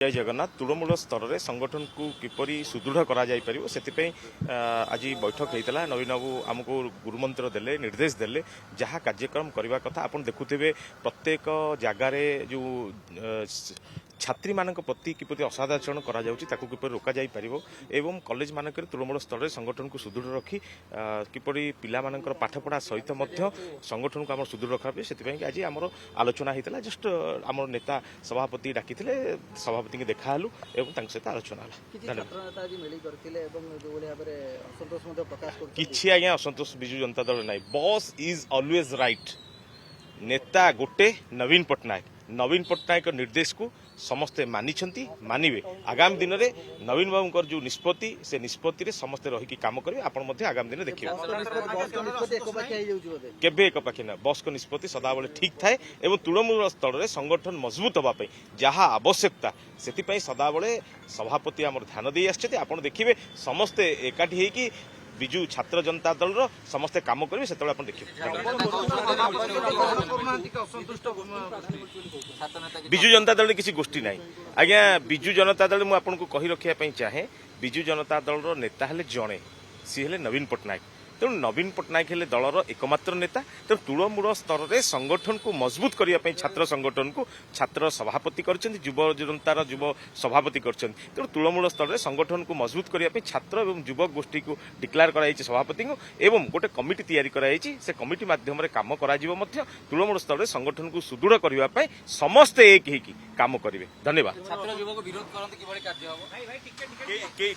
जय जगन्नाथ तृणमूल स्तर में संगठन को किपरि सुदृढ़ करा जाय परिबो सेतिपई आज बैठक होता नवीन बाबू आमको गुरुमंत्र देले निर्देश देले जहाँ कार्यक्रम करने कथा आपन देखुथिबे प्रत्येक जगार जो छात्री मान प्रति किपरि असाधाचरण करा जाउची ताकू किपरि रोका जाय परिबो एवं कॉलेज मानक तृणमूल स्तर में संगठन को सुदृढ़ रखी किपरि पिला मानकर पाठपढ़ा सहित मध्य संगठन को आम सुदृढ़ रखा से आज आमर आलोचना होता जस्ट आम नेता सभापति डाकी सभापति के देखा सहित आलोचना किछि आज्ञा असंतोष बिजु जनता दल ना बॉस इज ऑलवेज राइट नेता गोटे नवीन पट्टनायक निर्देश को समस्ते मानिछंती मानिबे आगामी दिन में नवीन बाबू जो निष्पत्ति से निष्पत्ति रे समस्ते रही काम करेंगे आपण आगामी दिन देखिए केबे एक पाखे ना बस को निष्पत्ति सदाबले ठीक थाए एवं तृणमूल स्तर में संगठन मजबूत होगापी जहाँ आवश्यकता से सदाबले सभापति आम ध्यान दे आसते देखिए समस्ते एकाठी होगी विजु छात्र जनता दल समस्ते काम करेंगे से देखिए विजु जनता दल किसी गोष्ठी ना आज्ञा विजु जनता दल मुझे कही रखापी चाहे विजु जनता दल नेता हेले जड़े सी हेले नवीन पट्टनायक तेणु नवीन पट्टनायक हेले दलर एकमात्र नेता तेणु तृणमूल स्तर में संगठन को मजबूत करने छात्र संगठन को छात्र सभापति युव जनतार युव सभापति कर तेणु तृणमूल स्तर में संगठन को मजबूत करने छात्र और युवक गोष्ठी को डिक्लेयर कराई सभापति को एवं गोटे कमिटी तैयारी कराई से कमिटी माध्यम कम तृणमूल स्तर में संगठन को सुदृढ़ करने समस्ते एक ही काम करेंगे। धन्यवाद।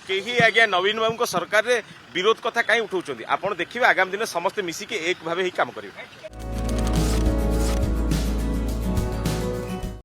कहीं आज्ञा नवीन बाबू सरकार विरोध कथा कहीं उठाऊँ आप देखिए आगामी दिन समस्ते मिसिकी एक भाव ही काम करेंगे।